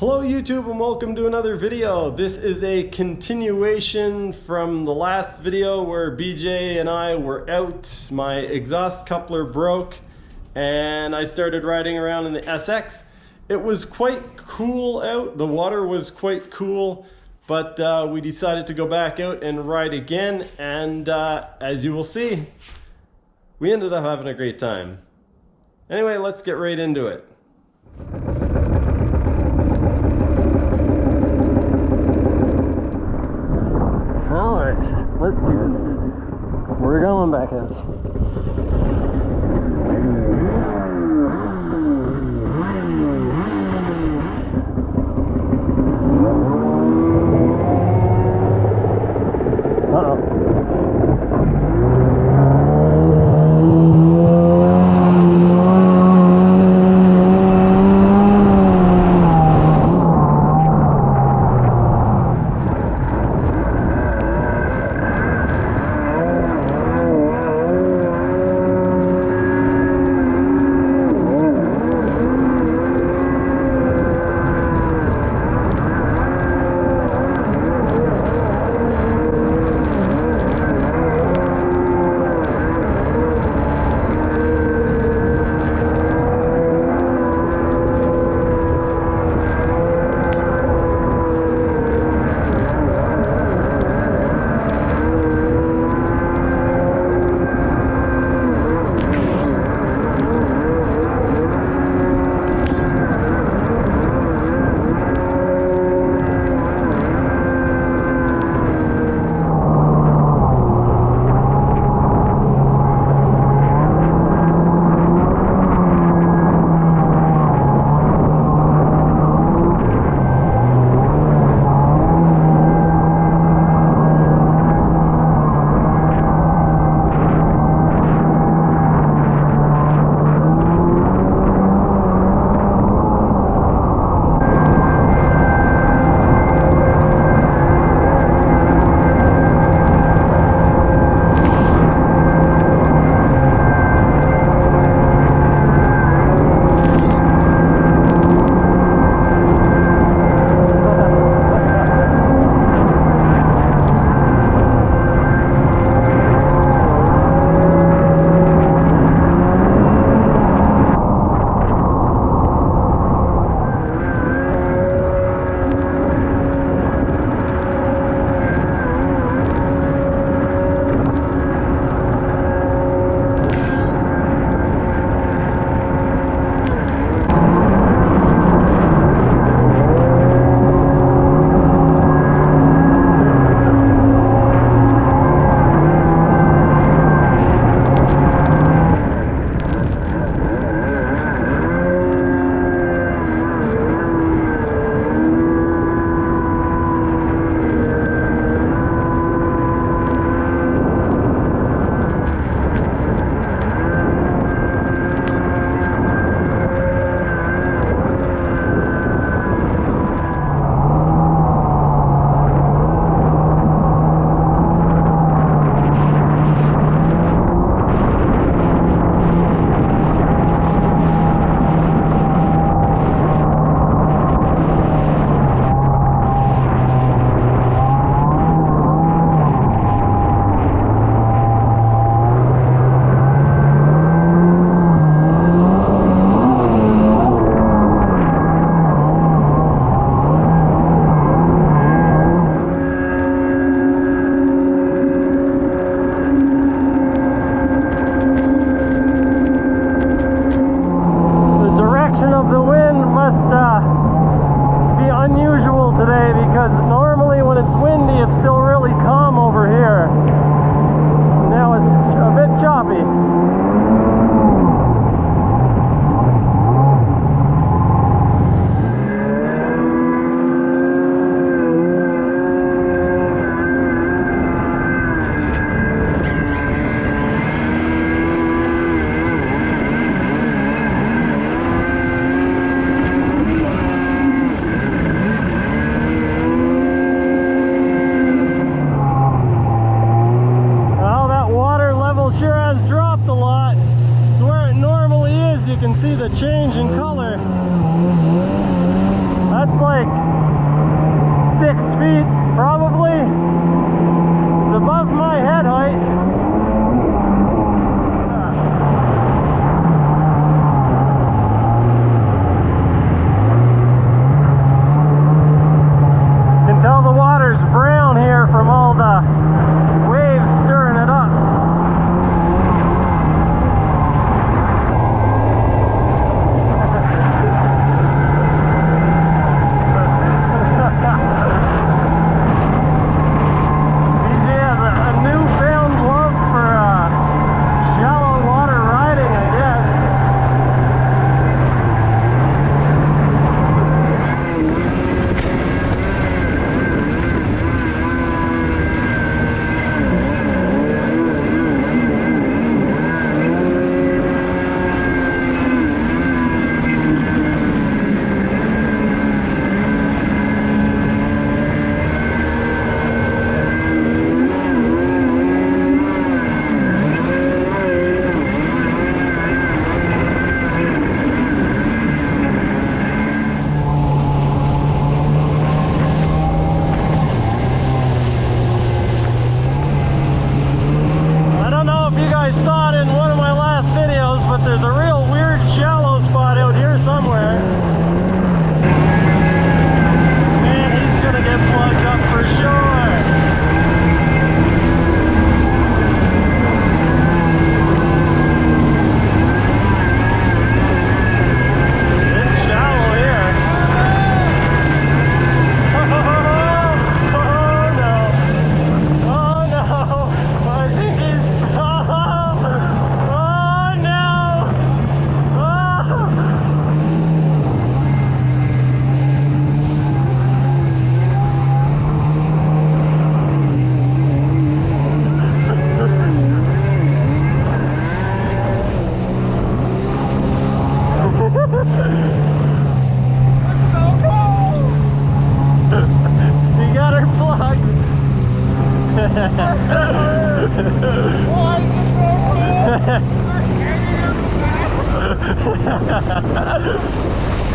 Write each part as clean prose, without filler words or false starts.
Hello YouTube and welcome to another video. This is a continuation from the last video where BJ and I were out. My exhaust coupler broke and I started riding around in the SX. It was quite cool out. The water was quite cool, but we decided to go back out and ride again, and as you will see, we ended up having a great time. Anyway, let's get right into it. Let's do this. We're going back out.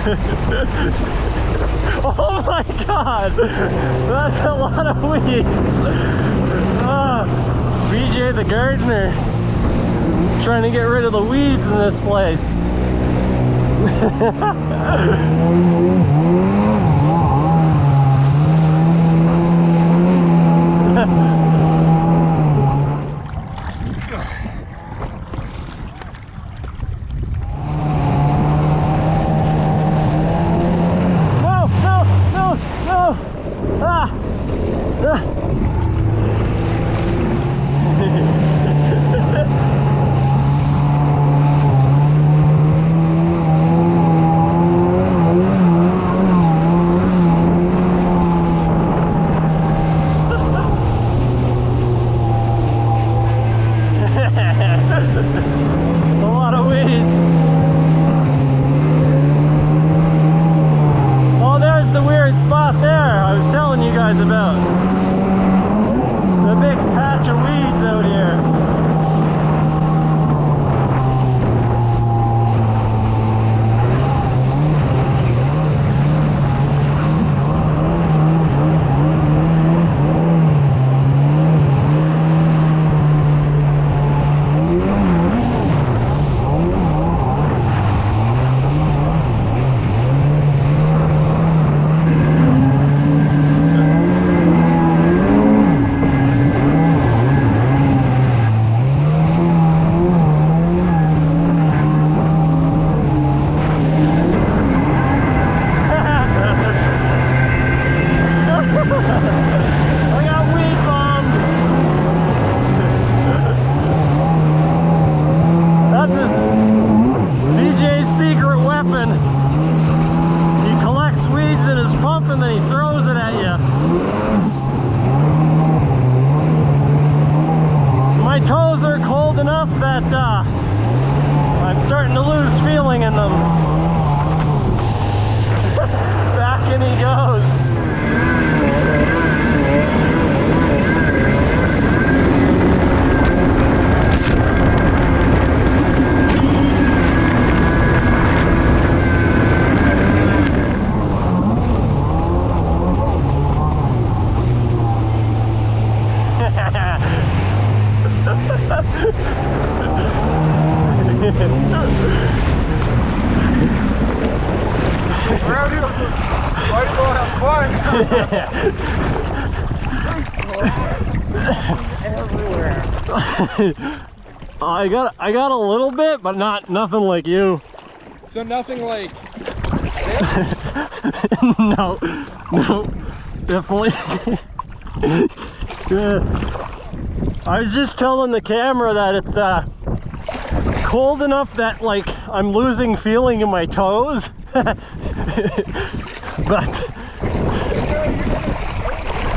Oh my god! That's a lot of weeds! BJ the gardener trying to get rid of the weeds in this place. Everywhere. I got a little bit, but nothing like you. So nothing like No, definitely. I was just telling the camera that it's cold enough that like I'm losing feeling in my toes. But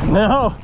no.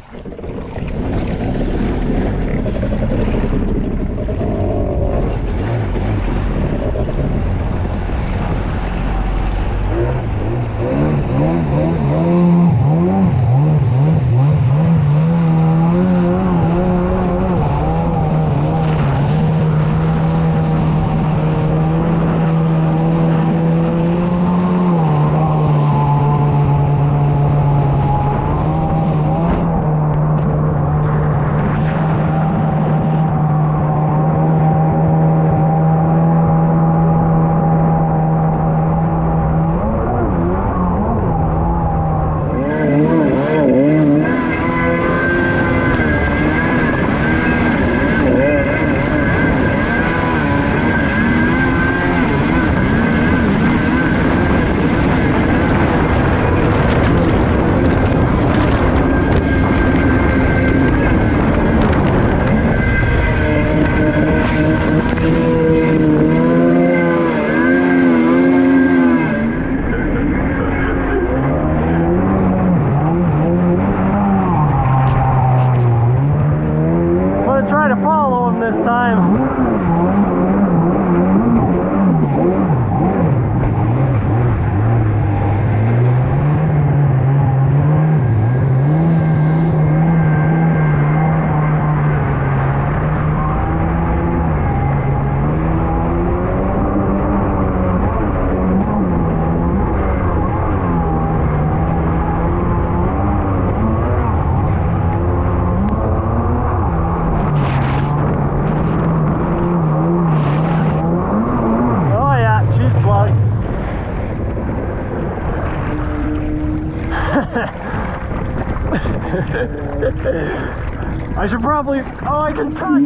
I should probably, oh, I can touch.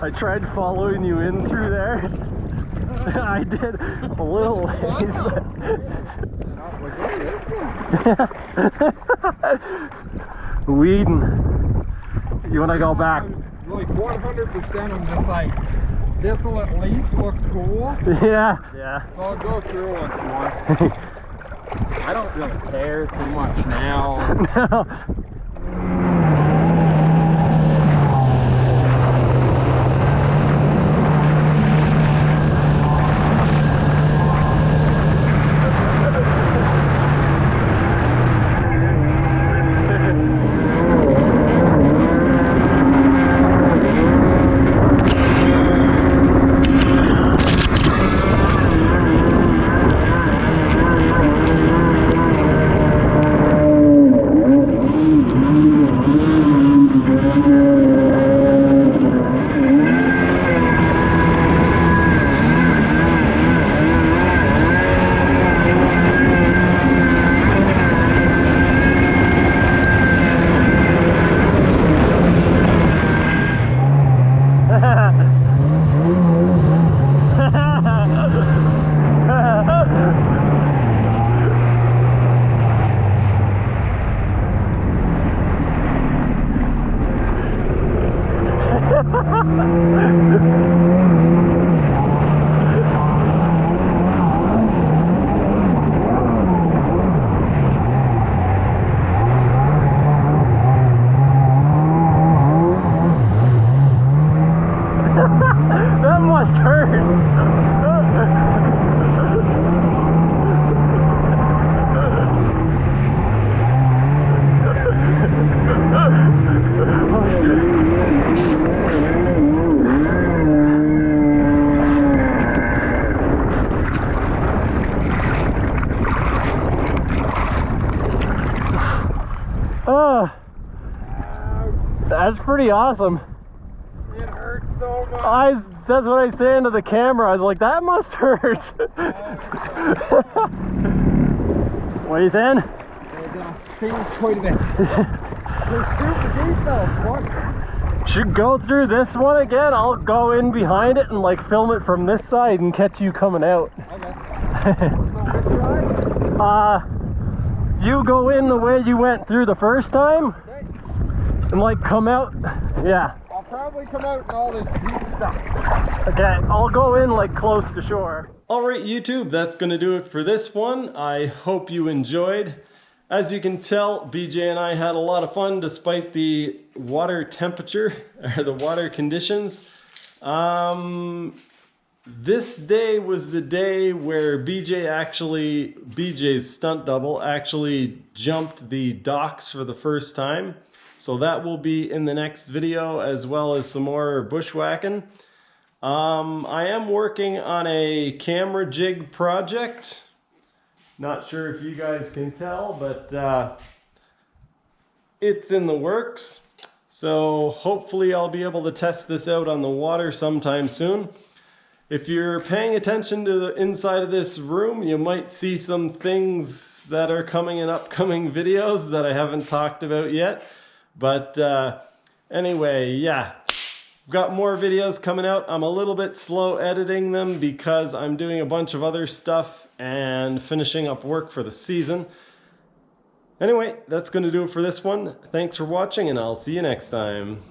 I tried following you in through there. I did a little ways, but weeding. You want to go back? Like 100%, I'm just like, this will at least look cool. Yeah. Yeah. So I'll go through once more. I don't really care too much now. No. That must hurt. Oh, that's pretty awesome. It hurts so much. That's what I say into the camera. I was like, that must hurt. What are you saying? It stings quite a bit. They're super deep though, what? Should go through this one again. I'll go in behind it and like film it from this side and catch you coming out. Okay. So which side? You go in the way you went through the first time. Okay. And like come out. Yeah. I'll probably come out and all this deep stuff. Okay, I'll go in like close to shore. Alright YouTube, that's gonna do it for this one. I hope you enjoyed. As you can tell, BJ and I had a lot of fun despite the water temperature, or the water conditions. This day was the day where BJ's stunt double actually jumped the docks for the first time. So that will be in the next video, as well as some more bushwhacking. I am working on a camera jig project. Not sure if you guys can tell, but it's in the works. So hopefully I'll be able to test this out on the water sometime soon. If you're paying attention to the inside of this room, you might see some things that are coming in upcoming videos that I haven't talked about yet. But anyway, yeah, I've got more videos coming out. I'm a little bit slow editing them because I'm doing a bunch of other stuff and finishing up work for the season. Anyway, that's going to do it for this one. Thanks for watching, and I'll see you next time.